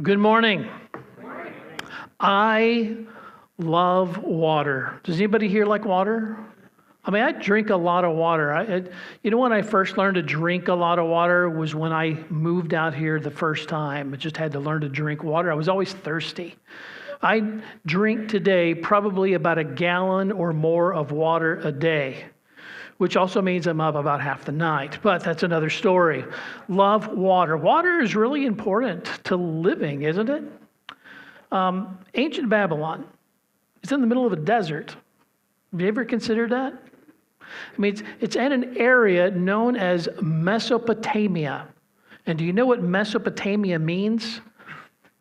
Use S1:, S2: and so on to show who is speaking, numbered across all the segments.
S1: Good morning. I love water. Does anybody here like water? I mean, I drink a lot of water. When I first learned to drink a lot of water was when I moved out here the first time. I just had to learn to drink water. I was always thirsty. I drink today probably about a gallon or more of water a day, which also means I'm up about half the night, but that's another story. Love water. Water is really important to living, isn't it? Ancient Babylon is in the middle of a desert. Have you ever considered that? I mean, it's in an area known as Mesopotamia. And do you know what Mesopotamia means?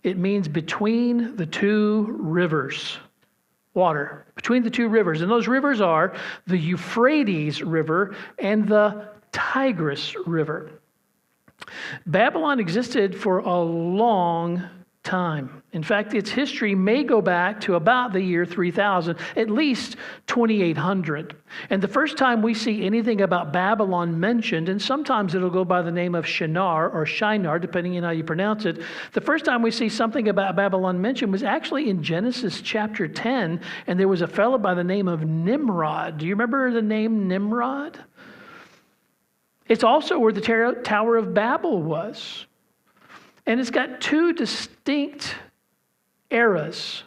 S1: It means between the two rivers. Water, between the two rivers. And those rivers are the Euphrates River and the Tigris River. Babylon existed for a long time. In fact, its history may go back to about the year 3000, at least 2800. And the first time we see anything about Babylon mentioned, and sometimes it'll go by the name of Shinar or Shinar, depending on how you pronounce it. The first time we see something about Babylon mentioned was actually in Genesis chapter 10, and there was a fellow by the name of Nimrod. Do you remember the name Nimrod? It's also where the Tower of Babel was. And it's got two distinct eras,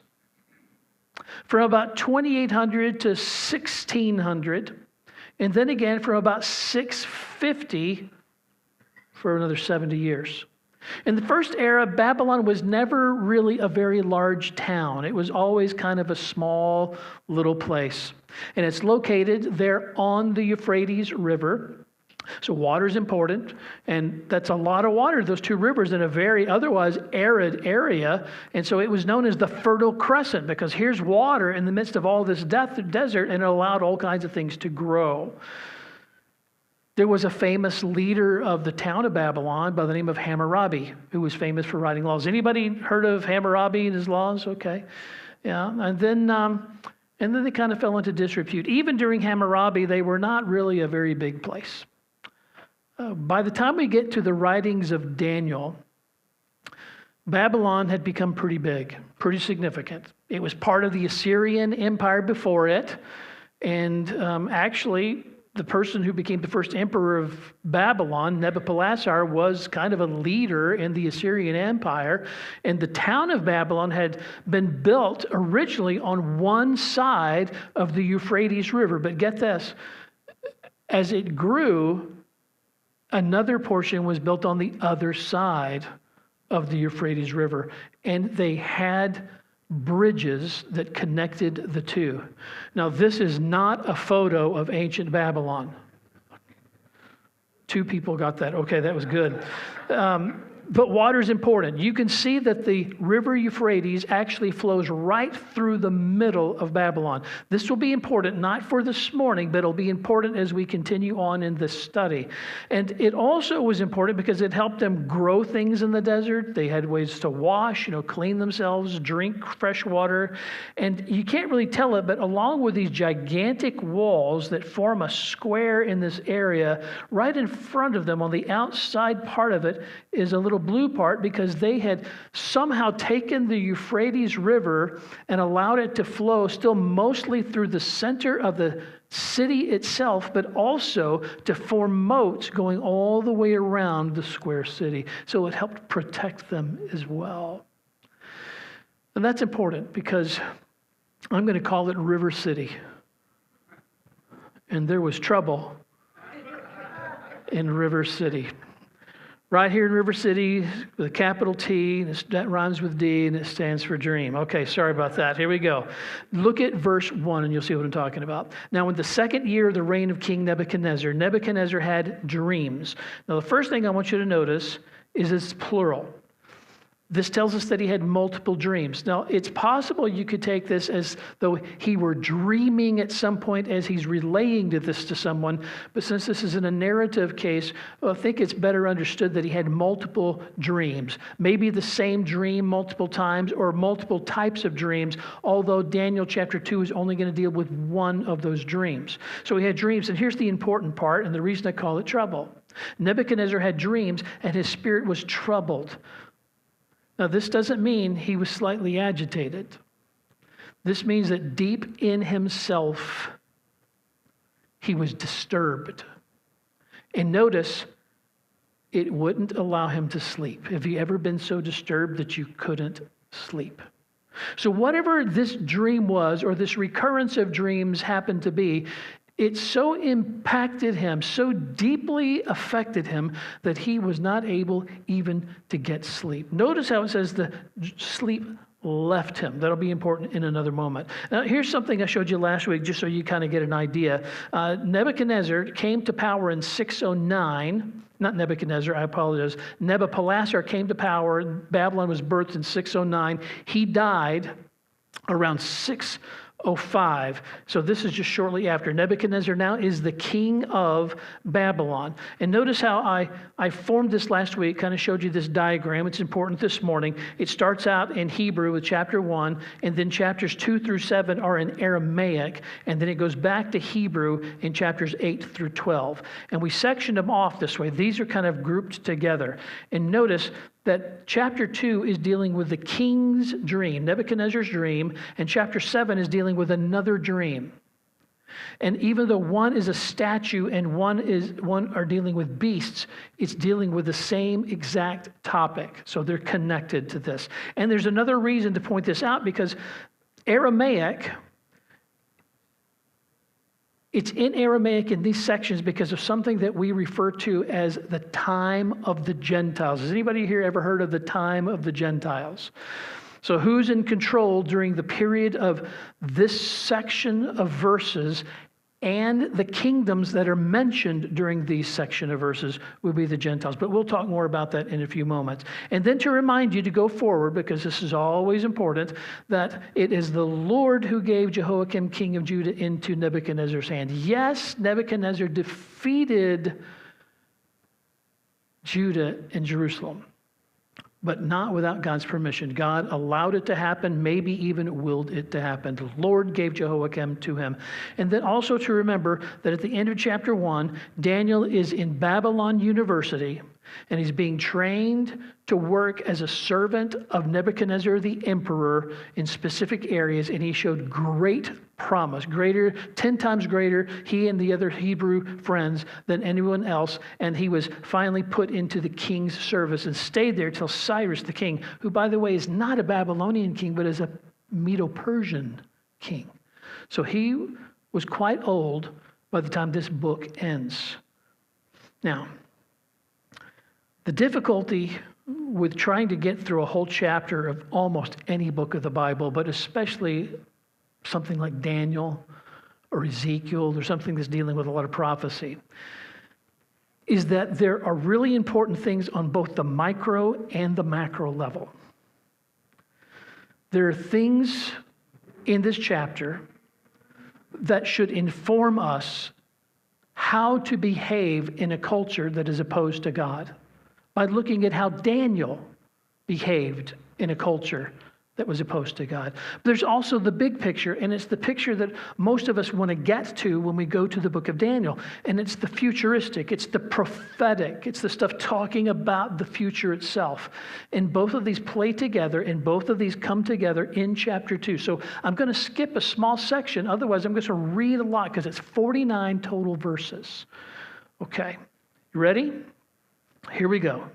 S1: from about 2800 to 1600, and then again from about 650 for another 70 years. In the first era, Babylon was never really a very large town. It was always kind of a small little place. And it's located there on the Euphrates River. So water is important, and that's a lot of water, those two rivers, in a very otherwise arid area. And so it was known as the Fertile Crescent, because here's water in the midst of all this desert, and it allowed all kinds of things to grow. There was a famous leader of the town of Babylon by the name of Hammurabi, who was famous for writing laws. Anybody heard of Hammurabi and his laws? Okay. Yeah. And then they kind of fell into disrepute. Even during Hammurabi, they were not really a very big place. By the time we get to the writings of Daniel, Babylon had become pretty big, pretty significant. It was part of the Assyrian Empire before it, and actually the person who became the first emperor of Babylon, Nebuchadnezzar, was kind of a leader in the Assyrian Empire, and the town of Babylon had been built originally on one side of the Euphrates River. But get this, as it grew, another portion was built on the other side of the Euphrates River, and they had bridges that connected the two. Now, this is not a photo of ancient Babylon. Two people got that. Okay, that was good. But water is important. You can see that the river Euphrates actually flows right through the middle of Babylon. This will be important, not for this morning, but it'll be important as we continue on in this study. And it also was important because it helped them grow things in the desert. They had ways to wash, clean themselves, drink fresh water. And you can't really tell it, but along with these gigantic walls that form a square in this area, right in front of them on the outside part of it is a little blue part, because they had somehow taken the Euphrates River and allowed it to flow still mostly through the center of the city itself, but also to form moats going all the way around the square city. So it helped protect them as well. And that's important because I'm going to call it River City. And there was trouble in River City. Right here in River City, with a capital T, that rhymes with D, and it stands for dream. Okay, sorry about that. Here we go. Look at verse 1, and you'll see what I'm talking about. Now, in the second year of the reign of King Nebuchadnezzar, Nebuchadnezzar had dreams. Now, the first thing I want you to notice is it's plural. This tells us that he had multiple dreams. Now, it's possible you could take this as though he were dreaming at some point as he's relaying this to someone. But since this is in a narrative case, I think it's better understood that he had multiple dreams. Maybe the same dream multiple times or multiple types of dreams, although Daniel chapter 2 is only going to deal with one of those dreams. So he had dreams, and here's the important part, and the reason I call it trouble. Nebuchadnezzar had dreams, and his spirit was troubled. Now, this doesn't mean he was slightly agitated. This means that deep in himself, he was disturbed. And notice, it wouldn't allow him to sleep. Have you ever been so disturbed that you couldn't sleep? So whatever this dream was, or this recurrence of dreams happened to be, it so impacted him, so deeply affected him, that he was not able even to get sleep. Notice how it says the sleep left him. That'll be important in another moment. Now, here's something I showed you last week, just so you kind of get an idea. Nebuchadnezzar came to power in 609. Not Nebuchadnezzar, I apologize. Nebuchadnezzar came to power. Babylon was birthed in 609. He died around 605. So this is just shortly after. Nebuchadnezzar now is the king of Babylon. And notice how I formed this last week, kind of showed you this diagram. It's important this morning. It starts out in Hebrew with chapter 1, and then chapters 2 through 7 are in Aramaic, and then it goes back to Hebrew in chapters 8 through 12. And we sectioned them off this way. These are kind of grouped together. And notice that chapter 2 is dealing with the king's dream, Nebuchadnezzar's dream, and chapter 7 is dealing with another dream. And even though one is a statue and one are dealing with beasts, it's dealing with the same exact topic. So they're connected to this. And there's another reason to point this out, because Aramaic, it's in Aramaic in these sections because of something that we refer to as the time of the Gentiles. Has anybody here ever heard of the time of the Gentiles? So who's in control during the period of this section of verses, and the kingdoms that are mentioned during these section of verses would be the Gentiles. But we'll talk more about that in a few moments. And then to remind you to go forward, because this is always important, that it is the Lord who gave Jehoiakim, king of Judah, into Nebuchadnezzar's hand. Yes, Nebuchadnezzar defeated Judah and Jerusalem, but not without God's permission. God allowed it to happen, maybe even willed it to happen. The Lord gave Jehoiakim to him. And then also to remember that at the end of chapter 1, Daniel is in Babylon University, and he's being trained to work as a servant of Nebuchadnezzar the emperor in specific areas, and he showed great promise, 10 times greater, he and the other Hebrew friends, than anyone else, and he was finally put into the king's service and stayed there till Cyrus the king, who, by the way, is not a Babylonian king, but is a Medo-Persian king. So he was quite old by the time this book ends. Now, the difficulty with trying to get through a whole chapter of almost any book of the Bible, but especially something like Daniel or Ezekiel or something that's dealing with a lot of prophecy, is that there are really important things on both the micro and the macro level. There are things in this chapter that should inform us how to behave in a culture that is opposed to God, by looking at how Daniel behaved in a culture that was opposed to God. But there's also the big picture, and it's the picture that most of us want to get to when we go to the book of Daniel. And it's the futuristic, it's the prophetic, it's the stuff talking about the future itself. And both of these play together, and both of these come together in chapter 2. So I'm going to skip a small section, otherwise I'm going to read a lot, because it's 49 total verses. Okay, you ready? Here we go.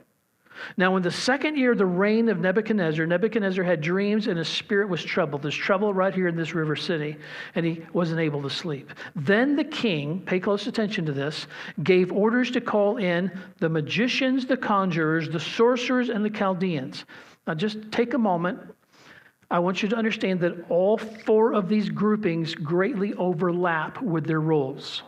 S1: Now, in the second year of the reign of Nebuchadnezzar, Nebuchadnezzar had dreams and his spirit was troubled. There's trouble right here in this river city, and he wasn't able to sleep. Then the king, pay close attention to this, gave orders to call in the magicians, the conjurers, the sorcerers, and the Chaldeans. Now, just take a moment. I want you to understand that all four of these groupings greatly overlap with their roles.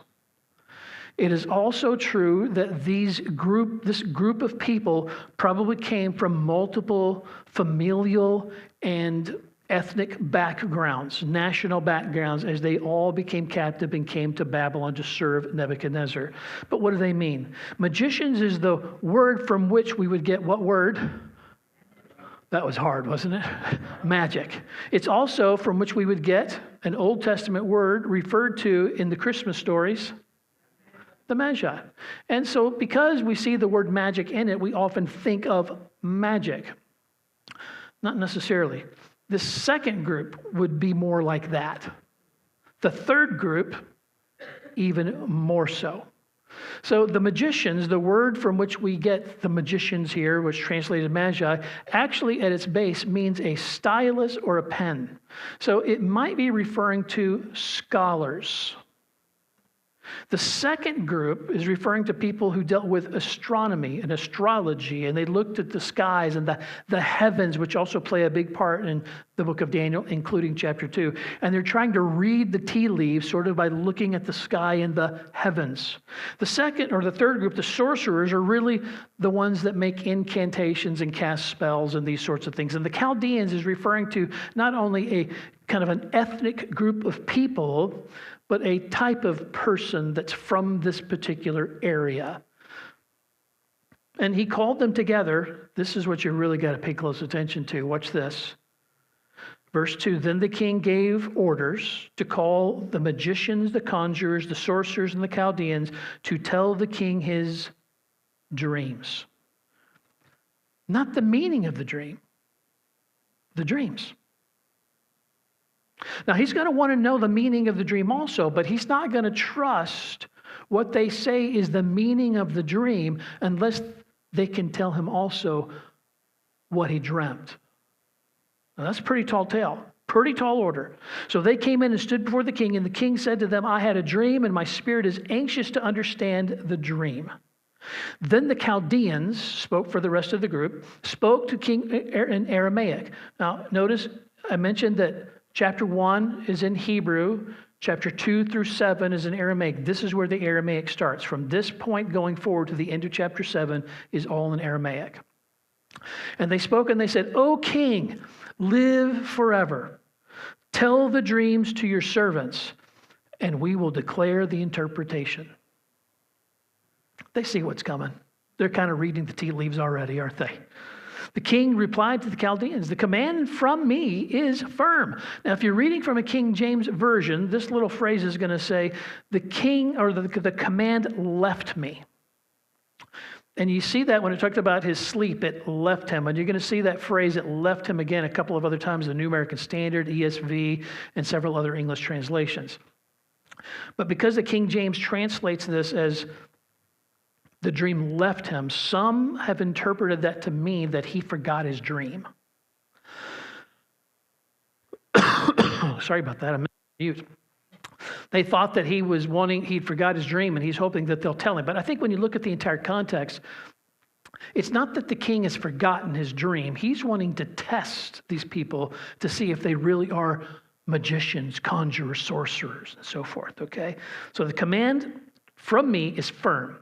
S1: It is also true that this group of people probably came from multiple familial and ethnic backgrounds, national backgrounds, as they all became captive and came to Babylon to serve Nebuchadnezzar. But what do they mean? Magicians is the word from which we would get what word? That was hard, wasn't it? Magic. It's also from which we would get an Old Testament word referred to in the Christmas stories, the Magi. And so because we see the word magic in it, we often think of magic. Not necessarily. The second group would be more like that. The third group, even more so. So the magicians, the word from which we get the magicians here, which translated magi, actually at its base means a stylus or a pen. So it might be referring to scholars. The second group is referring to people who dealt with astronomy and astrology, and they looked at the skies and the heavens, which also play a big part in the book of Daniel, including chapter 2. And they're trying to read the tea leaves sort of by looking at the sky and the heavens. The second or the third group, the sorcerers, are really the ones that make incantations and cast spells and these sorts of things. And the Chaldeans is referring to not only a kind of an ethnic group of people, but a type of person that's from this particular area. And he called them together. This is what you really got to pay close attention to. Watch this. Verse 2, then the king gave orders to call the magicians, the conjurers, the sorcerers, and the Chaldeans to tell the king his dreams. Not the meaning of the dream, the dreams. Now, he's going to want to know the meaning of the dream also, but he's not going to trust what they say is the meaning of the dream unless they can tell him also what he dreamt. Now, that's a pretty tall tale, pretty tall order. So they came in and stood before the king, and the king said to them, I had a dream, and my spirit is anxious to understand the dream. Then the Chaldeans spoke for the rest of the group, spoke to king in Aramaic. Now, notice I mentioned that Chapter 1 is in Hebrew. Chapter 2 through 7 is in Aramaic. This is where the Aramaic starts. From this point going forward to the end of chapter 7 is all in Aramaic. And they spoke and they said, O king, live forever. Tell the dreams to your servants, and we will declare the interpretation. They see what's coming. They're kind of reading the tea leaves already, aren't they? The king replied to the Chaldeans, the command from me is firm. Now, if you're reading from a King James version, this little phrase is going to say, the king or the command left me. And you see that when it talked about his sleep, it left him. And you're going to see that phrase, it left him again a couple of other times in the New American Standard, ESV, and several other English translations. But because the King James translates this as the dream left him, some have interpreted that to mean that he forgot his dream. Sorry about that, I'm mute. They thought that he'd forgot his dream and he's hoping that they'll tell him. But I think when you look at the entire context, it's not that the king has forgotten his dream. He's wanting to test these people to see if they really are magicians, conjurers, sorcerers, and so forth, okay? So the command from me is firm.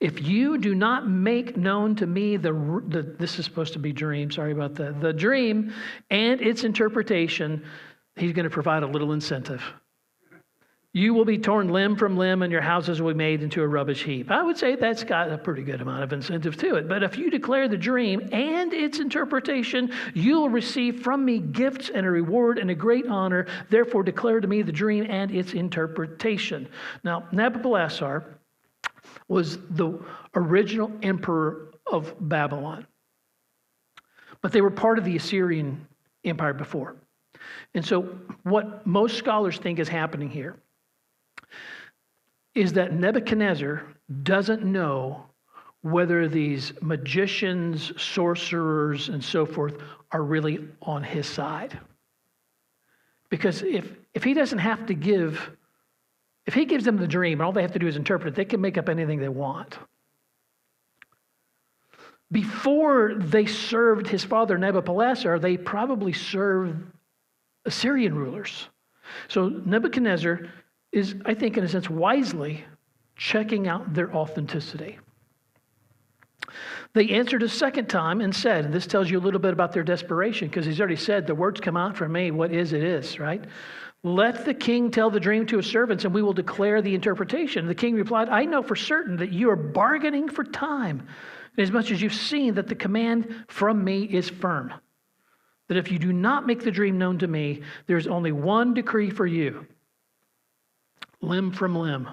S1: If you do not make known to me this is supposed to be dream, sorry about that, the dream and its interpretation, he's going to provide a little incentive. You will be torn limb from limb and your houses will be made into a rubbish heap. I would say that's got a pretty good amount of incentive to it. But if you declare the dream and its interpretation, you'll receive from me gifts and a reward and a great honor. Therefore, declare to me the dream and its interpretation. Now, Nabopolassar was the original emperor of Babylon. But they were part of the Assyrian Empire before. And so what most scholars think is happening here is that Nebuchadnezzar doesn't know whether these magicians, sorcerers, and so forth are really on his side. Because if he doesn't have to if he gives them the dream and all they have to do is interpret it, they can make up anything they want. Before they served his father Nabopolassar, they probably served Assyrian rulers. So Nebuchadnezzar is, I think, in a sense, wisely checking out their authenticity. They answered a second time and said, and this tells you a little bit about their desperation, because he's already said, the words come out from me, what is, it is, right? Let the king tell the dream to his servants, and we will declare the interpretation. The king replied, I know for certain that you are bargaining for time, inasmuch as you've seen that the command from me is firm. That if you do not make the dream known to me, there is only one decree for you, limb from limb.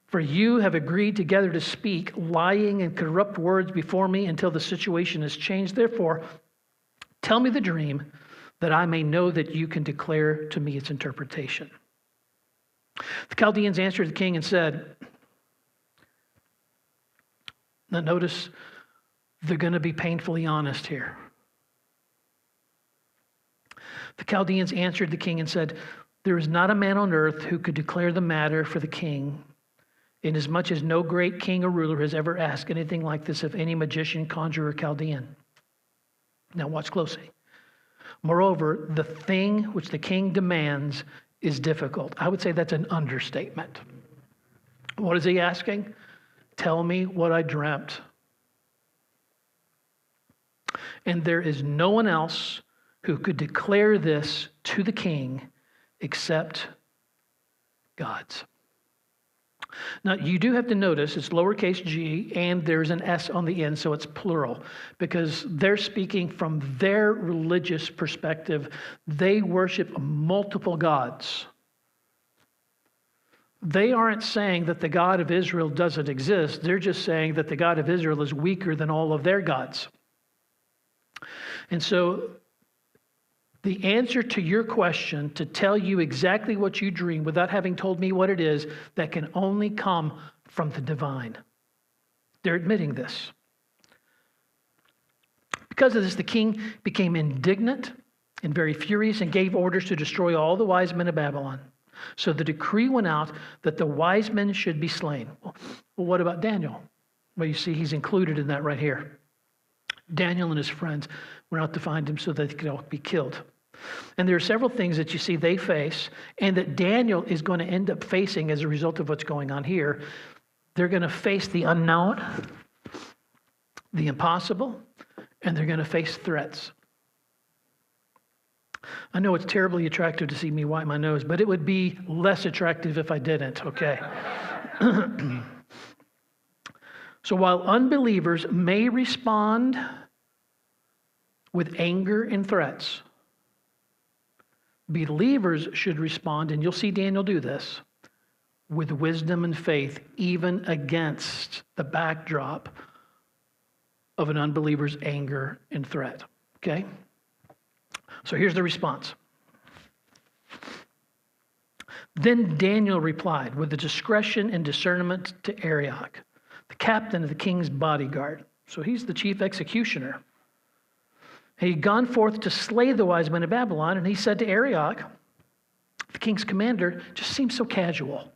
S1: For you have agreed together to speak lying and corrupt words before me until the situation is changed. Therefore, Tell me the dream, that I may know that you can declare to me its interpretation. The Chaldeans answered the king and said, now notice, they're going to be painfully honest here. The Chaldeans answered the king and said, there is not a man on earth who could declare the matter for the king, inasmuch as no great king or ruler has ever asked anything like this of any magician, conjurer, Chaldean. Now watch closely. Moreover, the thing which the king demands is difficult. I would say that's an understatement. What is he asking? Tell me what I dreamt. And there is no one else who could declare this to the king except God's. Now, you do have to notice it's lowercase g and there's an S on the end, so it's plural, because they're speaking from their religious perspective. They worship multiple gods. They aren't saying that the God of Israel doesn't exist. They're just saying that the God of Israel is weaker than all of their gods. And so the answer to your question, to tell you exactly what you dream without having told me what it is, that can only come from the divine. They're admitting this. Because of this, the king became indignant and very furious and gave orders to destroy all the wise men of Babylon. So the decree went out that the wise men should be slain. Well, what about Daniel? Well, you see, he's included in that right here. Daniel and his friends went out to find him so that they could all be killed. And there are several things that you see they face and that Daniel is going to end up facing as a result of what's going on here. They're going to face the unknown, the impossible, and they're going to face threats. I know it's terribly attractive to see me wipe my nose, but it would be less attractive if I didn't, okay? So while unbelievers may respond with anger and threats, believers should respond, and you'll see Daniel do this, with wisdom and faith, even against the backdrop of an unbeliever's anger and threat, okay? So here's the response. Then Daniel replied with the discretion and discernment to Arioch, the captain of the king's bodyguard. So he's the chief executioner. He'd gone forth to slay the wise men of Babylon, and he said to Arioch, the king's commander, just seems so casual.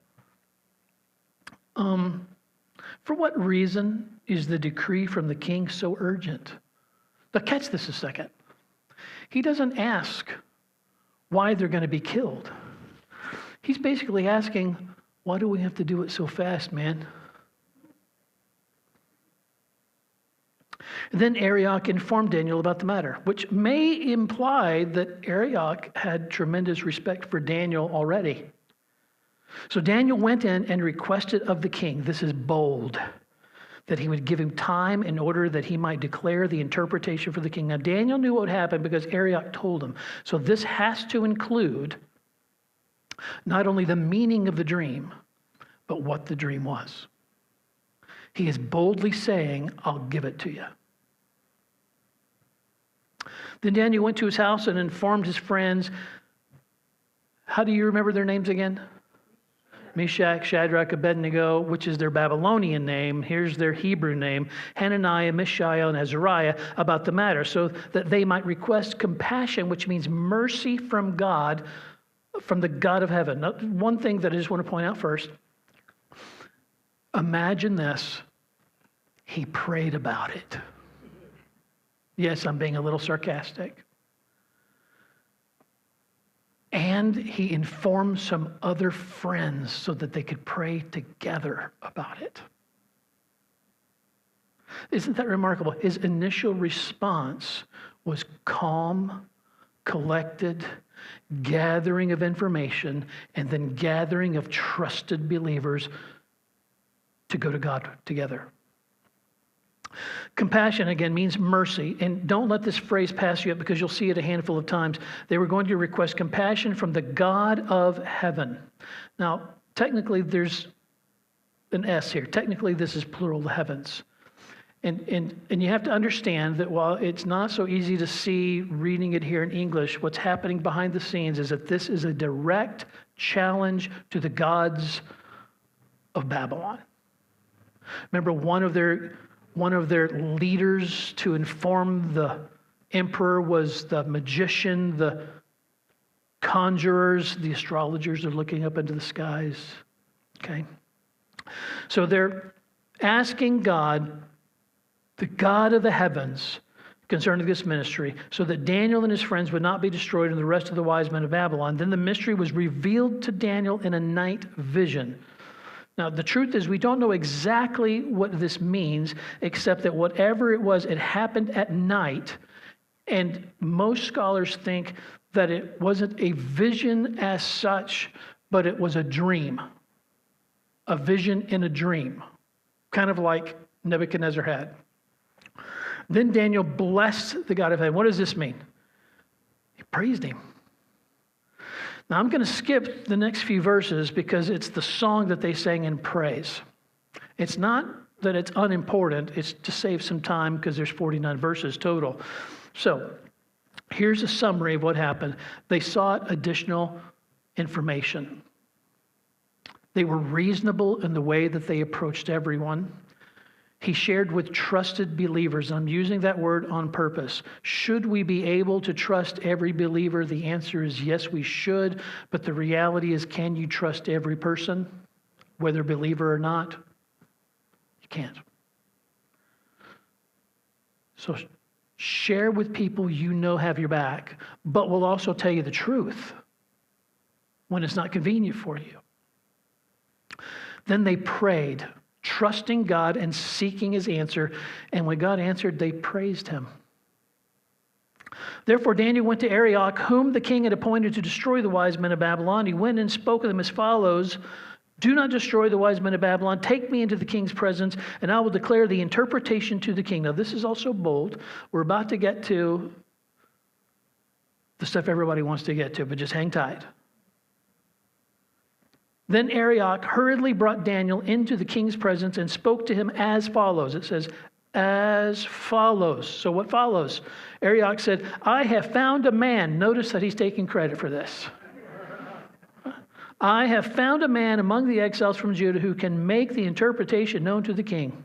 S1: For what reason is the decree from the king so urgent? Now catch this a second. He doesn't ask why they're going to be killed. He's basically asking, why do we have to do it so fast, man? And then Arioch informed Daniel about the matter, which may imply that Arioch had tremendous respect for Daniel already. So Daniel went in and requested of the king, this is bold, that he would give him time in order that he might declare the interpretation for the king. Now, Daniel knew what would happen because Arioch told him. So this has to include not only the meaning of the dream, but what the dream was. He is boldly saying, I'll give it to you. Then Daniel went to his house and informed his friends. How do you remember their names again? Meshach, Shadrach, Abednego, which is their Babylonian name. Here's their Hebrew name, Hananiah, Mishael, and Azariah, about the matter, so that they might request compassion, which means mercy from God, from the God of heaven. Now, one thing that I just want to point out first, imagine this. He prayed about it. Yes, I'm being a little sarcastic. And he informed some other friends so that they could pray together about it. Isn't that remarkable? His initial response was calm, collected, gathering of information, and then gathering of trusted believers to go to God together. Compassion, again, means mercy. And don't let this phrase pass you up because you'll see it a handful of times. They were going to request compassion from the God of heaven. Now, technically, there's an S here. Technically, this is plural, the heavens. And you have to understand that while it's not so easy to see reading it here in English, what's happening behind the scenes is that this is a direct challenge to the gods of Babylon. Remember, one of their leaders to inform the emperor was the magician, the conjurers, the astrologers are looking up into the skies. Okay? So they're asking God, the God of the heavens, concerning this mystery, so that Daniel and his friends would not be destroyed and the rest of the wise men of Babylon. Then the mystery was revealed to Daniel in a night vision. Now, the truth is, we don't know exactly what this means, except that whatever it was, it happened at night. And most scholars think that it wasn't a vision as such, but it was a dream. A vision in a dream, kind of like Nebuchadnezzar had. Then Daniel blessed the God of heaven. What does this mean? He praised him. Now, I'm going to skip the next few verses because it's the song that they sang in praise. It's not that it's unimportant. It's to save some time because there's 49 verses total. So here's a summary of what happened. They sought additional information. They were reasonable in the way that they approached everyone. He shared with trusted believers. I'm using that word on purpose. Should we be able to trust every believer? The answer is yes, we should. But the reality is, can you trust every person, whether believer or not? You can't. So share with people you know have your back, but will also tell you the truth when it's not convenient for you. Then they prayed, trusting God and seeking his answer. And when God answered, they praised him. Therefore, Daniel went to Arioch, whom the king had appointed to destroy the wise men of Babylon. He went and spoke to them as follows: "Do not destroy the wise men of Babylon. Take me into the king's presence, and I will declare the interpretation to the king." Now, this is also bold. We're about to get to the stuff everybody wants to get to, but just hang tight. Then Arioch hurriedly brought Daniel into the king's presence and spoke to him as follows. It says, as follows. So what follows? Arioch said, "I have found a man." Notice that he's taking credit for this. "I have found a man among the exiles from Judah who can make the interpretation known to the king."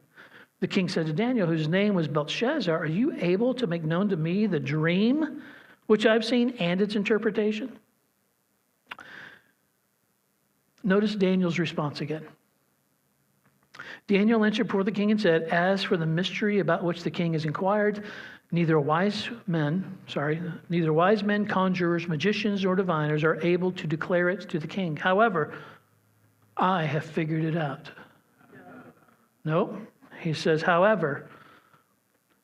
S1: The king said to Daniel, whose name was Belshazzar, "Are you able to make known to me the dream which I've seen and its interpretation?" Notice Daniel's response again. Daniel answered before the king and said, "As for the mystery about which the king has inquired, neither wise men, conjurers, magicians, or diviners are able to declare it to the king. However, I have figured it out." No, he says, however,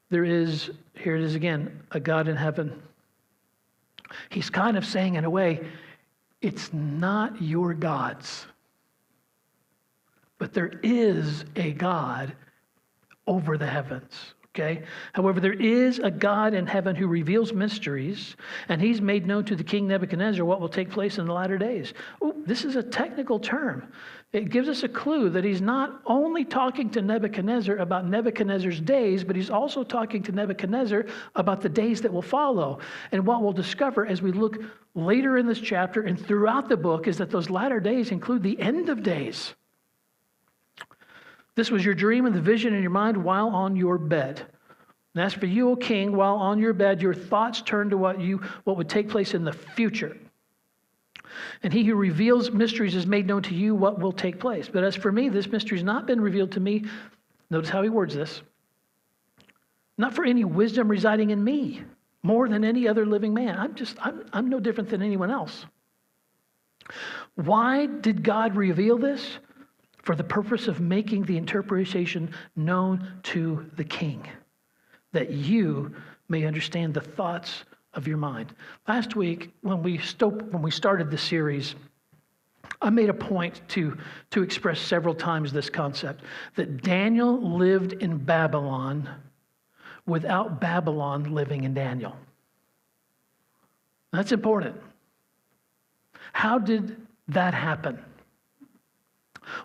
S1: there is, here it is again, a God in heaven. He's kind of saying in a way, it's not your gods, but there is a God over the heavens, okay? However, there is a God in heaven who reveals mysteries, and he's made known to the king Nebuchadnezzar what will take place in the latter days. Oh, this is a technical term. It gives us a clue that he's not only talking to Nebuchadnezzar about Nebuchadnezzar's days, but he's also talking to Nebuchadnezzar about the days that will follow. And what we'll discover as we look later in this chapter and throughout the book is that those latter days include the end of days. "This was your dream and the vision in your mind while on your bed. And as for you, O king, while on your bed, your thoughts turn to what would take place in the future. And he who reveals mysteries has made known to you what will take place. But as for me, this mystery has not been revealed to me." Notice how he words this. "Not for any wisdom residing in me, more than any other living man." I'm no different than anyone else. Why did God reveal this? For the purpose of making the interpretation known to the king, that you may understand the thoughts of your mind. Last week, when we started the series, I made a point to express several times this concept, that Daniel lived in Babylon without Babylon living in Daniel. That's important. How did that happen?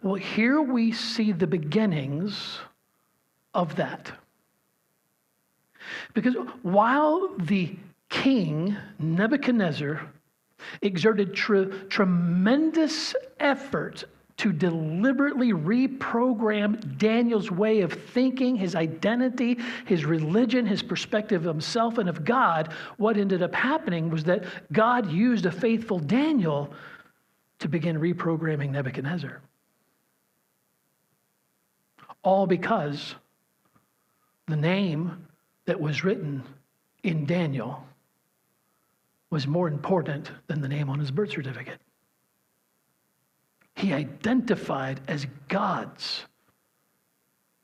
S1: Well, here we see the beginnings of that. Because while the king, Nebuchadnezzar, exerted tremendous effort to deliberately reprogram Daniel's way of thinking, his identity, his religion, his perspective of himself and of God, what ended up happening was that God used a faithful Daniel to begin reprogramming Nebuchadnezzar. All because the name that was written in Daniel was more important than the name on his birth certificate. He identified as God's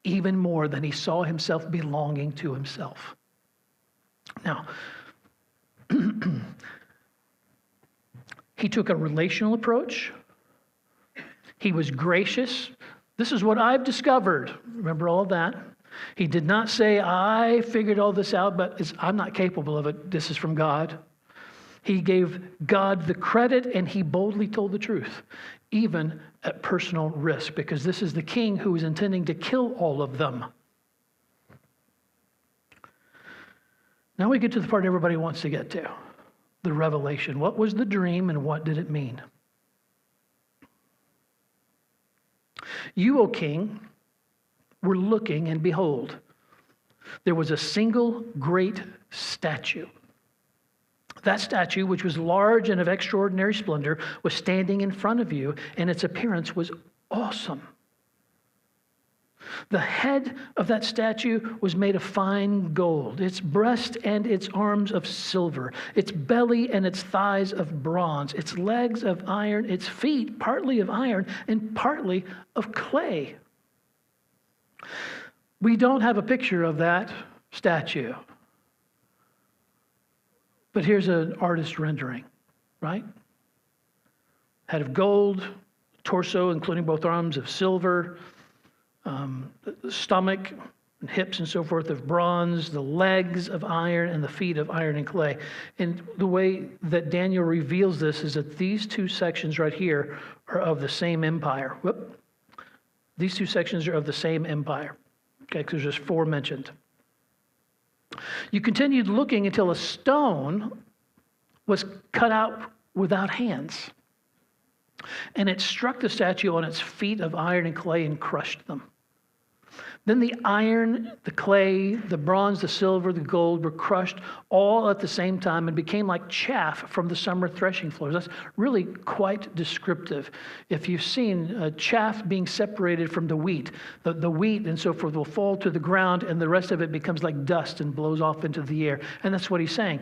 S1: even more than he saw himself belonging to himself. Now, he took a relational approach. He was gracious. This is what I've discovered. Remember all of that? He did not say, I figured all this out, but I'm not capable of it. This is from God. He gave God the credit, and he boldly told the truth, even at personal risk, because this is the king who is intending to kill all of them. Now we get to the part everybody wants to get to, the revelation. What was the dream and what did it mean? You, O king, were looking, and behold, there was a single great statue. That statue, which was large and of extraordinary splendor, was standing in front of you, and its appearance was awesome. The head of that statue was made of fine gold, its breast and its arms of silver, its belly and its thighs of bronze, its legs of iron, its feet partly of iron and partly of clay. We don't have a picture of that statue. But here's an artist rendering, right? Head of gold, torso, including both arms, of silver, the stomach and hips and so forth of bronze, the legs of iron, and the feet of iron and clay. And the way that Daniel reveals this is that these two sections right here are of the same empire. These two sections are of the same empire. Okay, because there's 4 mentioned. You continued looking until a stone was cut out without hands, and it struck the statue on its feet of iron and clay and crushed them. Then the iron, the clay, the bronze, the silver, the gold were crushed all at the same time and became like chaff from the summer threshing floors. That's really quite descriptive. If you've seen chaff being separated from the wheat and so forth will fall to the ground, and the rest of it becomes like dust and blows off into the air. And that's what he's saying.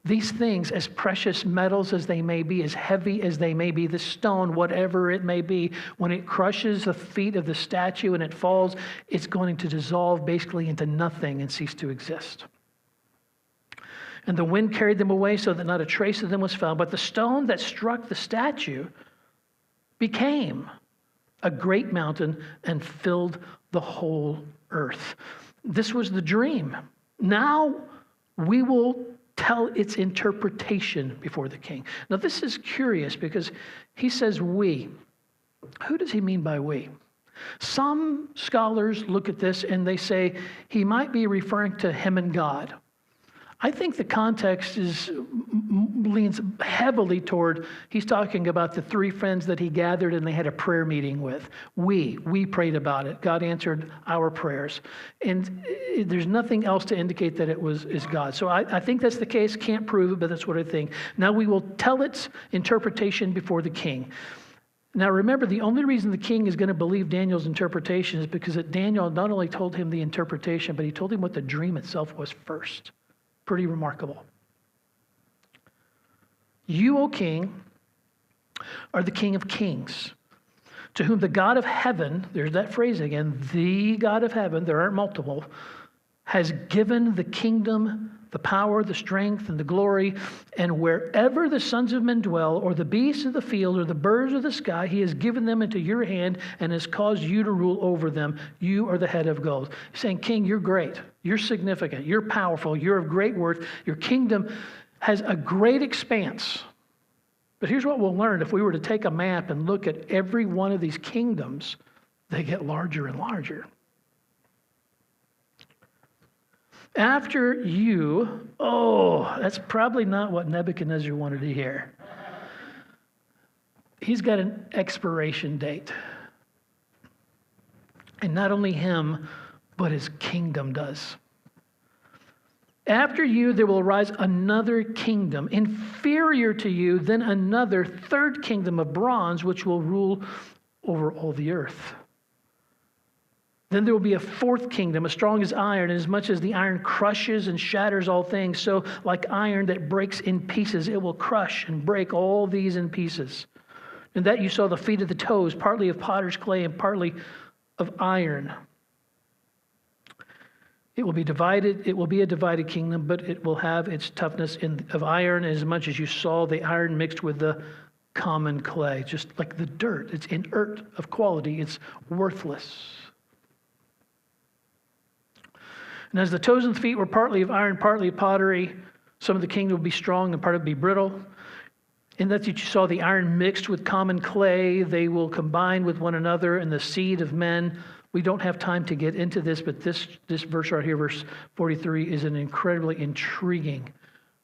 S1: These things, as precious metals as they may be, as heavy as they may be, the stone, whatever it may be, when it crushes the feet of the statue and it falls, it's going to dissolve basically into nothing and cease to exist. And the wind carried them away so that not a trace of them was found. But the stone that struck the statue became a great mountain and filled the whole earth. This was the dream. Now we will tell its interpretation before the king. Now this is curious because he says we. Who does he mean by we? Some scholars look at this and they say he might be referring to him and God. I think the context leans heavily toward, he's talking about the 3 friends that he gathered and they had a prayer meeting with. We prayed about it. God answered our prayers. And there's nothing else to indicate that is God. So I think that's the case. Can't prove it, but that's what I think. Now we will tell its interpretation before the king. Now remember, the only reason the king is going to believe Daniel's interpretation is because Daniel not only told him the interpretation, but he told him what the dream itself was first. Pretty remarkable. You, O king, are the King of kings, to whom the God of heaven, there's that phrase again, the God of heaven, there aren't multiple, has given the kingdom, the power, the strength, and the glory. And wherever the sons of men dwell, or the beasts of the field, or the birds of the sky, he has given them into your hand and has caused you to rule over them. You are the head of gold. He's saying, King, you're great. You're significant. You're powerful. You're of great worth. Your kingdom has a great expanse. But here's what we'll learn. If we were to take a map and look at every one of these kingdoms, they get larger and larger. After you, oh, that's probably not what Nebuchadnezzar wanted to hear. He's got an expiration date. And not only him, but his kingdom does. After you, there will arise another kingdom, inferior to you, then another third kingdom of bronze, which will rule over all the earth. Then there will be a fourth kingdom, as strong as iron, and as much as the iron crushes and shatters all things, so like iron that breaks in pieces, it will crush and break all these in pieces. And that you saw the feet of the toes, partly of potter's clay and partly of iron. It will be divided. It will be a divided kingdom, but it will have its toughness of iron, as much as you saw the iron mixed with the common clay, just like the dirt. It's inert of quality. It's worthless. And as the toes and the feet were partly of iron, partly of pottery, some of the kingdom will be strong and part of it be brittle. In that you saw the iron mixed with common clay, they will combine with one another, and the seed of men. We don't have time to get into this, but this verse right here, verse 43, is an incredibly intriguing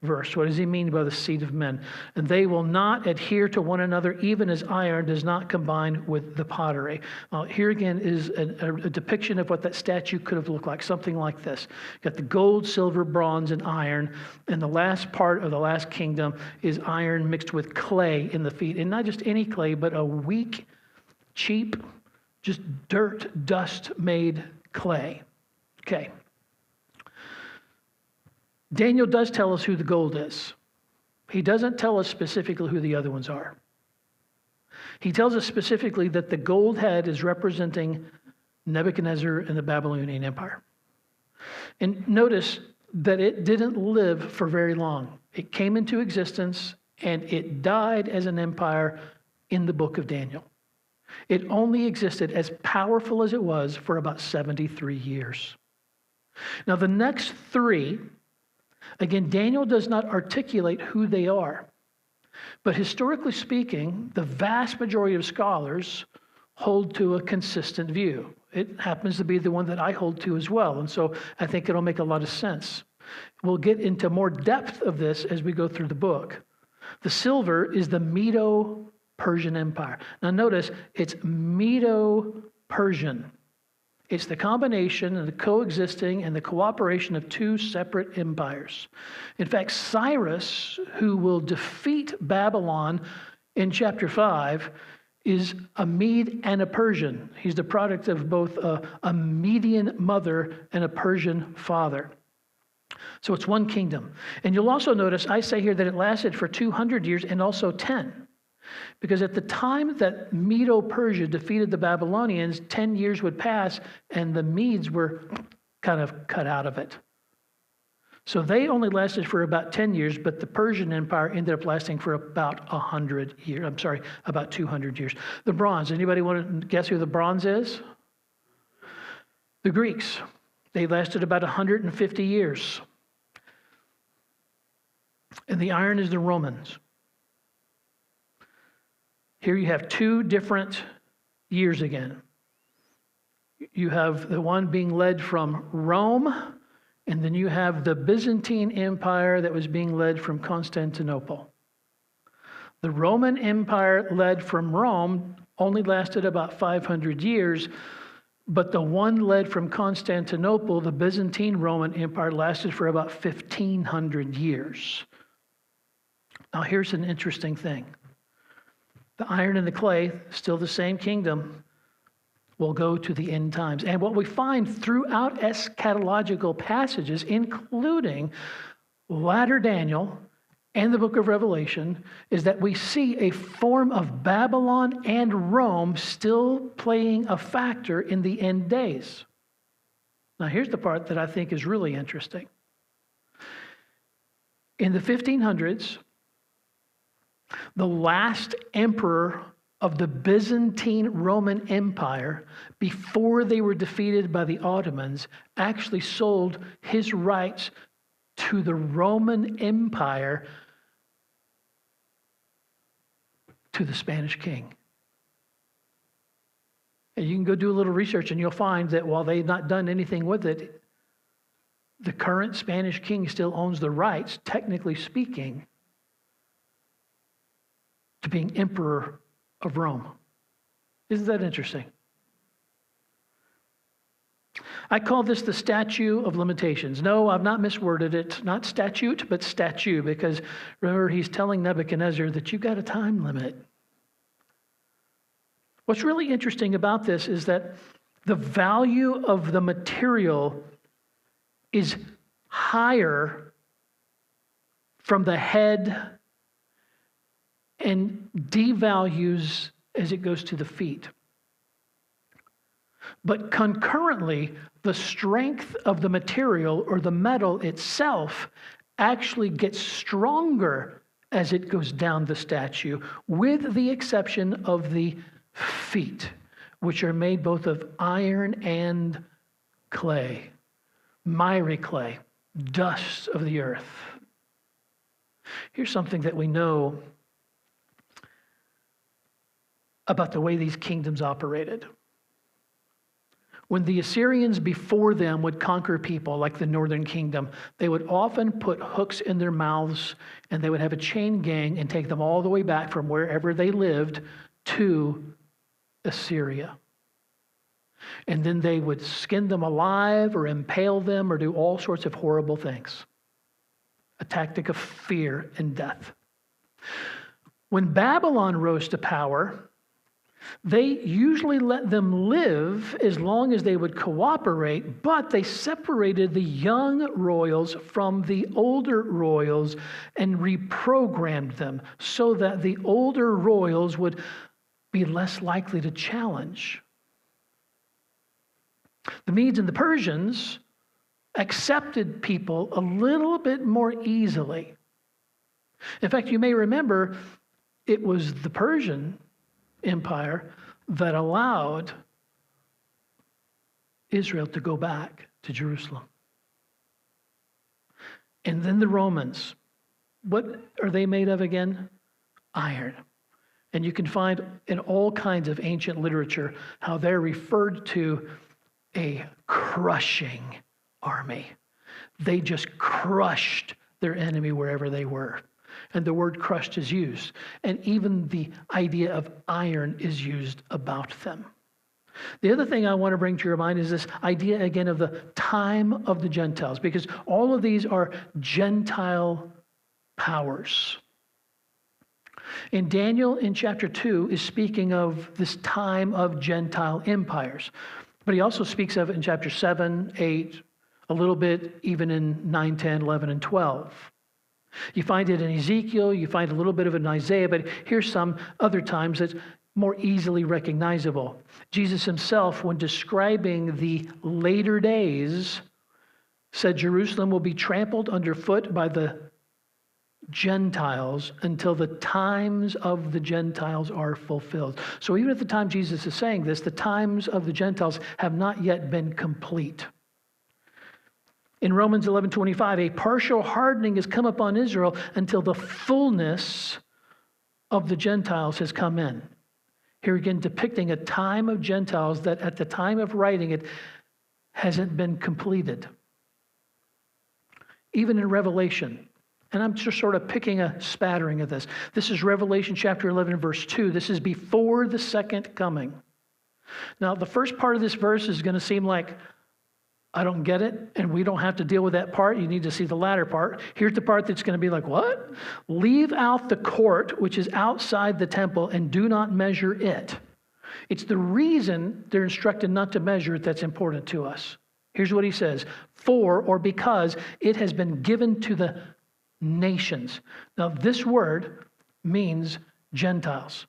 S1: verse. What does he mean by the seed of men? And they will not adhere to one another, even as iron does not combine with the pottery. Here again is a depiction of what that statue could have looked like, something like this. Got the gold, silver, bronze, and iron, and the last part of the last kingdom is iron mixed with clay in the feet. And not just any clay, but a weak, cheap, just dirt, dust-made clay. Okay. Daniel does tell us who the gold is. He doesn't tell us specifically who the other ones are. He tells us specifically that the gold head is representing Nebuchadnezzar and the Babylonian Empire. And notice that it didn't live for very long. It came into existence and it died as an empire in the book of Daniel. It only existed, as powerful as it was, for about 73 years. Now, the next three, again, Daniel does not articulate who they are. But historically speaking, the vast majority of scholars hold to a consistent view. It happens to be the one that I hold to as well. And so I think it'll make a lot of sense. We'll get into more depth of this as we go through the book. The silver is the Medo-Persian Empire. Now notice, it's Medo-Persian. It's the combination and the coexisting and the cooperation of two separate empires. In fact, Cyrus, who will defeat Babylon in chapter 5, is a Mede and a Persian. He's the product of both a Median mother and a Persian father. So it's one kingdom. And you'll also notice I say here that it lasted for 200 years and also 10. Because at the time that Medo-Persia defeated the Babylonians, 10 years would pass and the Medes were kind of cut out of it. So they only lasted for about 10 years, but the Persian Empire ended up lasting for about 100 years. I'm sorry, about 200 years. The bronze, anybody want to guess who the bronze is? The Greeks. They lasted about 150 years. And the iron is the Romans. Here you have two different years again. You have the one being led from Rome, and then you have the Byzantine Empire that was being led from Constantinople. The Roman Empire led from Rome only lasted about 500 years, but the one led from Constantinople, the Byzantine Roman Empire, lasted for about 1,500 years. Now here's an interesting thing. The iron and the clay, still the same kingdom, will go to the end times. And what we find throughout eschatological passages, including latter Daniel and the book of Revelation, is that we see a form of Babylon and Rome still playing a factor in the end days. Now here's the part that I think is really interesting. In the 1500s, the last emperor of the Byzantine Roman Empire, before they were defeated by the Ottomans, actually sold his rights to the Roman Empire to the Spanish king. And you can go do a little research and you'll find that while they had not done anything with it, the current Spanish king still owns the rights, technically speaking, to being emperor of Rome. Isn't that interesting? I call this the statute of limitations. No, I've not misworded it. Not statute, but statue, because remember, he's telling Nebuchadnezzar that you've got a time limit. What's really interesting about this is that the value of the material is higher from the head and devalues as it goes to the feet. But concurrently, the strength of the material or the metal itself actually gets stronger as it goes down the statue, with the exception of the feet, which are made both of iron and clay, miry clay, dust of the earth. Here's something that we know about the way these kingdoms operated. When the Assyrians before them would conquer people like the northern kingdom, they would often put hooks in their mouths, and they would have a chain gang and take them all the way back from wherever they lived to Assyria. And then they would skin them alive or impale them or do all sorts of horrible things. A tactic of fear and death. When Babylon rose to power, they usually let them live as long as they would cooperate, but they separated the young royals from the older royals and reprogrammed them so that the older royals would be less likely to challenge. The Medes and the Persians accepted people a little bit more easily. In fact, you may remember it was the Persian Empire that allowed Israel to go back to Jerusalem. And then the Romans. What are they made of again? Iron. And you can find in all kinds of ancient literature how they're referred to a crushing army. They just crushed their enemy wherever they were. And the word crushed is used. And even the idea of iron is used about them. The other thing I want to bring to your mind is this idea again of the time of the Gentiles, because all of these are Gentile powers. And Daniel in chapter 2 is speaking of this time of Gentile empires. But he also speaks of it in chapter 7, 8, a little bit even in 9, 10, 11, and 12. You find it in Ezekiel, you find a little bit of it in Isaiah, but here's some other times that's more easily recognizable. Jesus himself, when describing the later days, said Jerusalem will be trampled underfoot by the Gentiles until the times of the Gentiles are fulfilled. So even at the time Jesus is saying this, the times of the Gentiles have not yet been complete. In Romans 11:25, a partial hardening has come upon Israel until the fullness of the Gentiles has come in. Here again, depicting a time of Gentiles that at the time of writing it hasn't been completed. Even in Revelation, and I'm just sort of picking a spattering of this. This is Revelation chapter 11, verse 2. This is before the second coming. Now, the first part of this verse is going to seem like, I don't get it, and we don't have to deal with that part. You need to see the latter part. Here's the part that's going to be like, what? Leave out the court, which is outside the temple, and do not measure it. It's the reason they're instructed not to measure it that's important to us. Here's what he says. For, or because, it has been given to the nations. Now, this word means Gentiles.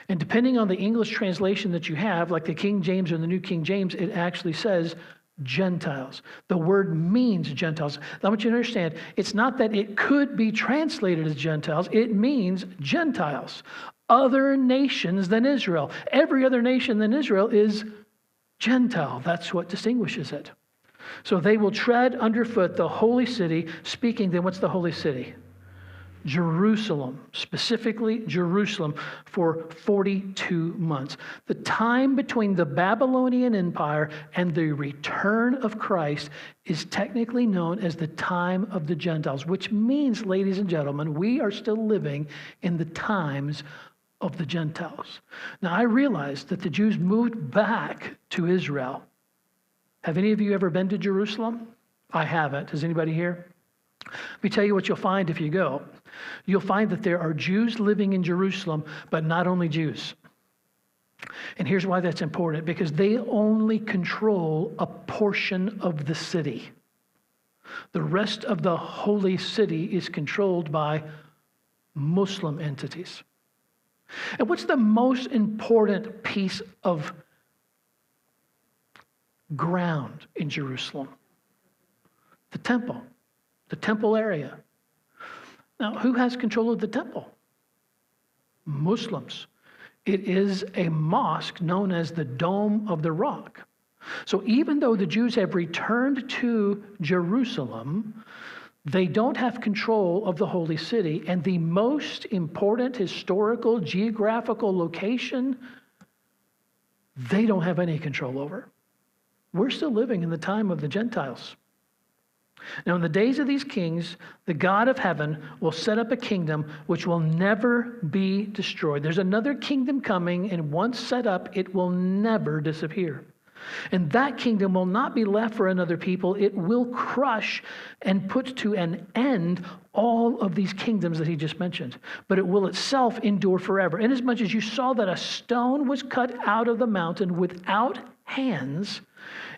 S1: And depending on the English translation that you have, like the King James or the New King James, it actually says Gentiles. The word means Gentiles. I want you to understand, it's not that it could be translated as Gentiles. It means Gentiles. Other nations than Israel. Every other nation than Israel is Gentile. That's what distinguishes it. So they will tread underfoot the holy city, speaking then, what's the holy city? Jerusalem, specifically Jerusalem, for 42 months. The time between the Babylonian Empire and the return of Christ is technically known as the time of the Gentiles, which means, ladies and gentlemen, we are still living in the times of the Gentiles. Now, I realize that the Jews moved back to Israel. Have any of you ever been to Jerusalem? I haven't. Has anybody here? Let me tell you what you'll find if you go. You'll find that there are Jews living in Jerusalem, but not only Jews. And here's why that's important, because they only control a portion of the city. The rest of the holy city is controlled by Muslim entities. And what's the most important piece of ground in Jerusalem? The temple area. Now, who has control of the temple? Muslims. It is a mosque known as the Dome of the Rock. So even though the Jews have returned to Jerusalem, they don't have control of the holy city. And the most important historical, geographical location, they don't have any control over. We're still living in the time of the Gentiles. Now, in the days of these kings, the God of heaven will set up a kingdom which will never be destroyed. There's another kingdom coming, and once set up, it will never disappear. And that kingdom will not be left for another people. It will crush and put to an end all of these kingdoms that he just mentioned. But it will itself endure forever. Inasmuch as you saw that a stone was cut out of the mountain without hands,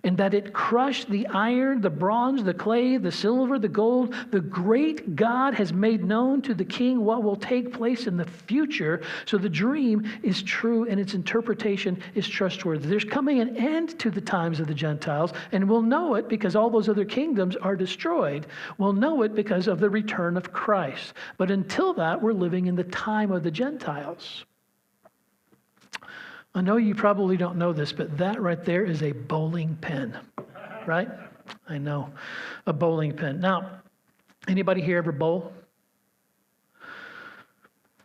S1: and that it crushed the iron, the bronze, the clay, the silver, the gold. The great God has made known to the king what will take place in the future. So the dream is true and its interpretation is trustworthy. There's coming an end to the times of the Gentiles, and we'll know it because all those other kingdoms are destroyed. We'll know it because of the return of Christ. But until that, we're living in the time of the Gentiles. I know you probably don't know this, but that right there is a bowling pin, right? I know, a bowling pin. Now, anybody here ever bowl?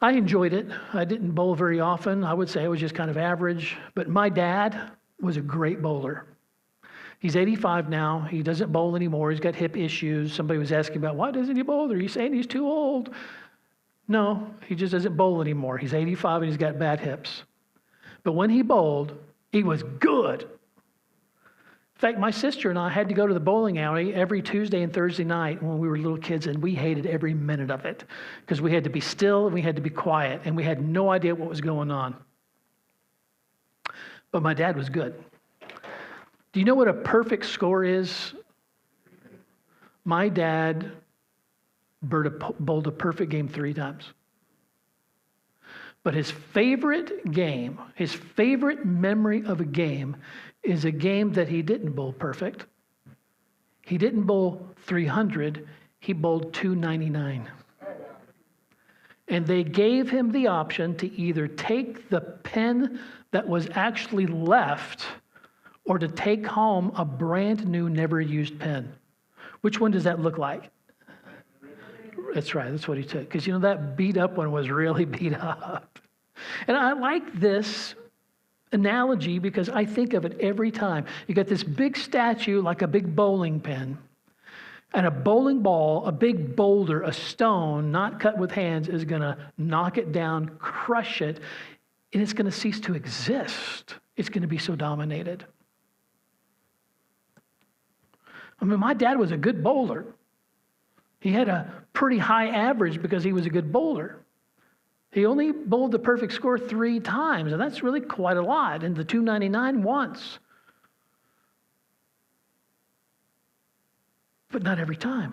S1: I enjoyed it. I didn't bowl very often. I would say I was just kind of average. But my dad was a great bowler. He's 85 now. He doesn't bowl anymore. He's got hip issues. Somebody was asking about, why doesn't he bowl? Are you saying he's too old? No, he just doesn't bowl anymore. He's 85 and he's got bad hips. But when he bowled, he was good. In fact, my sister and I had to go to the bowling alley every Tuesday and Thursday night when we were little kids, and we hated every minute of it because we had to be still and we had to be quiet, and we had no idea what was going on. But my dad was good. Do you know what a perfect score is? My dad bowled a perfect game 3 times. But his favorite game, his favorite memory of a game is a game that he didn't bowl perfect. He didn't bowl 300, he bowled 299. And they gave him the option to either take the pen that was actually left or to take home a brand new, never used pen. Which one does that look like? That's right, that's what he took. Because that beat up one was really beat up. And I like this analogy because I think of it every time. You got this big statue like a big bowling pin, and a bowling ball, a big boulder, a stone not cut with hands is going to knock it down, crush it, and it's going to cease to exist. It's going to be so dominated. I mean, my dad was a good bowler. He had a pretty high average because he was a good bowler. He only bowled the perfect score 3 times, and that's really quite a lot, and the 299 once. But not every time.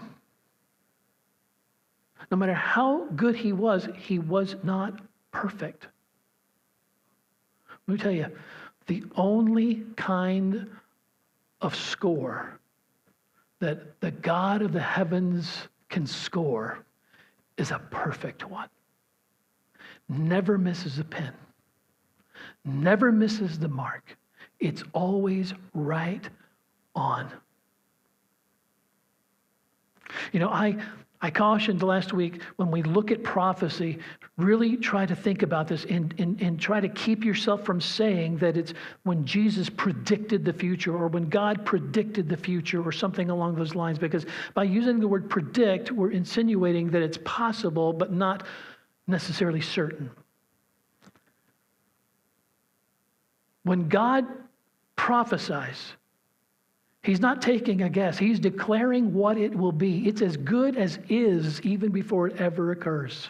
S1: No matter how good he was not perfect. Let me tell you, the only kind of score that the God of the heavens can score is a perfect one. Never misses a pin. Never misses the mark. It's always right on. I cautioned last week, when we look at prophecy, really try to think about this and try to keep yourself from saying that it's when Jesus predicted the future or when God predicted the future or something along those lines, because by using the word predict, we're insinuating that it's possible but not necessarily certain. When God prophesies, He's not taking a guess. He's declaring what it will be. It's as good as is even before it ever occurs.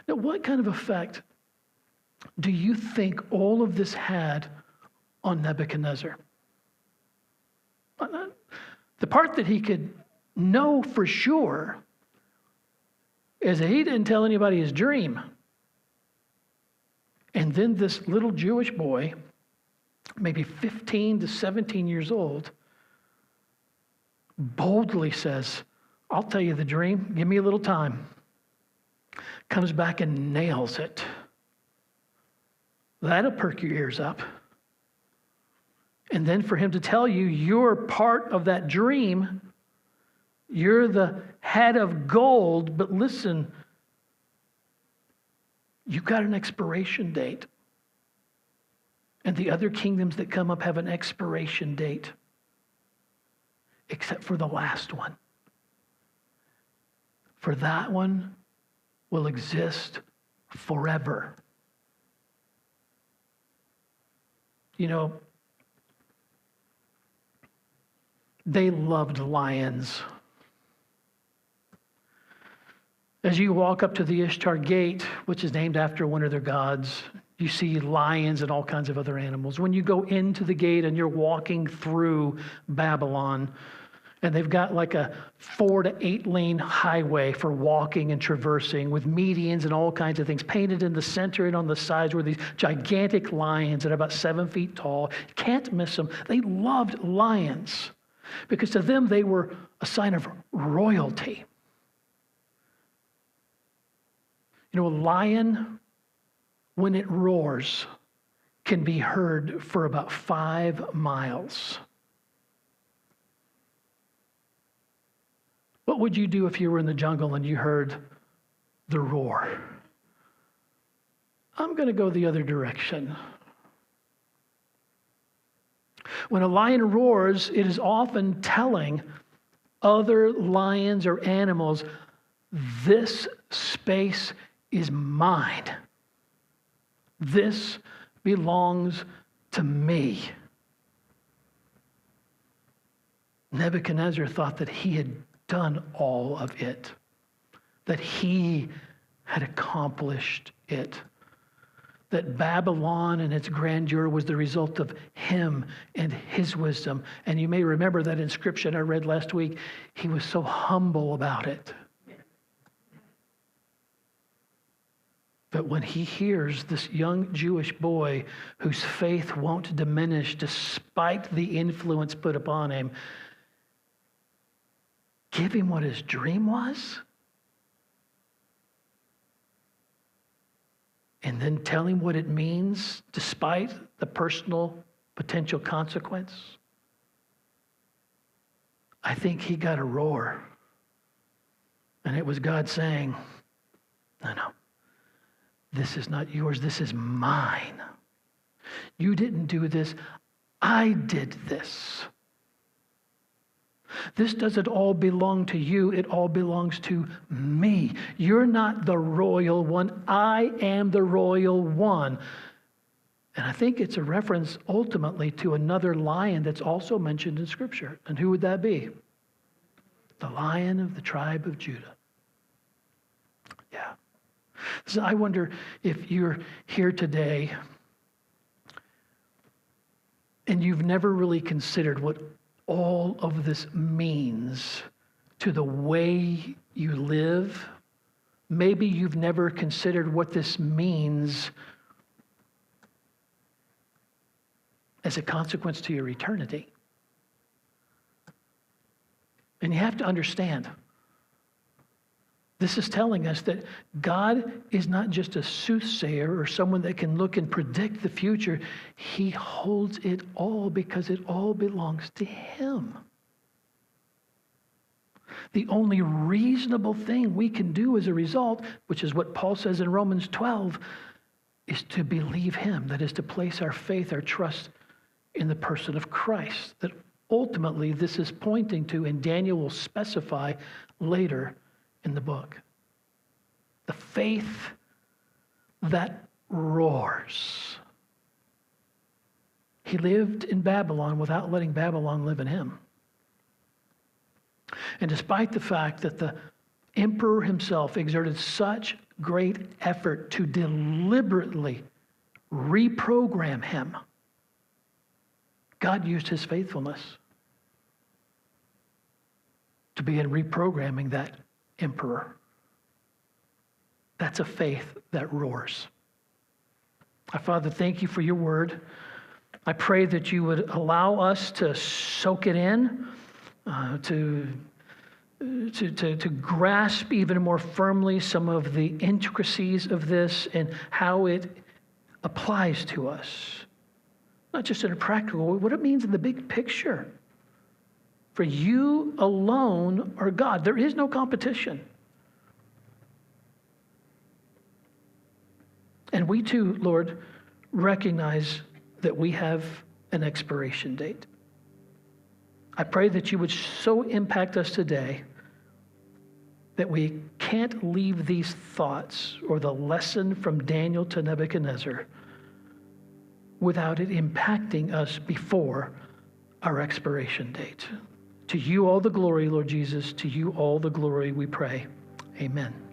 S1: Now, what kind of effect do you think all of this had on Nebuchadnezzar? The part that he could know for sure is that he didn't tell anybody his dream. And then this little Jewish boy, maybe 15 to 17 years old, boldly says, I'll tell you the dream. Give me a little time. Comes back and nails it. That'll perk your ears up. And then for him to tell you you're part of that dream, you're the head of gold, but listen, you've got an expiration date. And the other kingdoms that come up have an expiration date, except for the last one. For that one will exist forever. You know, they loved lions. As you walk up to the Ishtar Gate, which is named after one of their gods, you see lions and all kinds of other animals. When you go into the gate and you're walking through Babylon, and they've got like a 4 to 8 lane highway for walking and traversing with medians and all kinds of things. Painted in the center and on the sides were these gigantic lions that are about 7 feet tall. Can't miss them. They loved lions because to them they were a sign of royalty. You know, a lion, when it roars, can be heard for about 5 miles. What would you do if you were in the jungle and you heard the roar? I'm going to go the other direction. When a lion roars, it is often telling other lions or animals, this space is mine. This belongs to me. Nebuchadnezzar thought that he had done all of it, that he had accomplished it, that Babylon and its grandeur was the result of him and his wisdom. And you may remember that inscription I read last week. He was so humble about it. But when he hears this young Jewish boy whose faith won't diminish despite the influence put upon him, give him what his dream was, and then tell him what it means despite the personal potential consequence, I think he got a roar. And it was God saying, no, this is not yours, this is mine. You didn't do this, I did this. This doesn't all belong to you, it all belongs to me. You're not the royal one, I am the royal one. And I think it's a reference ultimately to another lion that's also mentioned in Scripture. And who would that be? The Lion of the tribe of Judah. Yeah. So I wonder if you're here today and you've never really considered what all of this means to the way you live. Maybe you've never considered what this means as a consequence to your eternity. And you have to understand, this is telling us that God is not just a soothsayer or someone that can look and predict the future. He holds it all because it all belongs to Him. The only reasonable thing we can do as a result, which is what Paul says in Romans 12, is to believe him. That is to place our faith, our trust in the person of Christ. That ultimately this is pointing to, and Daniel will specify later in the book. The faith that roars. He lived in Babylon without letting Babylon live in him. And despite the fact that the emperor himself exerted such great effort to deliberately reprogram him, God used his faithfulness to begin reprogramming that emperor. That's a faith that roars. Our Father, thank you for your word. I pray that you would allow us to soak it in, to grasp even more firmly some of the intricacies of this and how it applies to us. Not just in a practical way, what it means in the big picture. For you alone are God. There is no competition. And we too, Lord, recognize that we have an expiration date. I pray that you would so impact us today that we can't leave these thoughts or the lesson from Daniel to Nebuchadnezzar without it impacting us before our expiration date. To you all the glory, Lord Jesus. To you all the glory, we pray. Amen.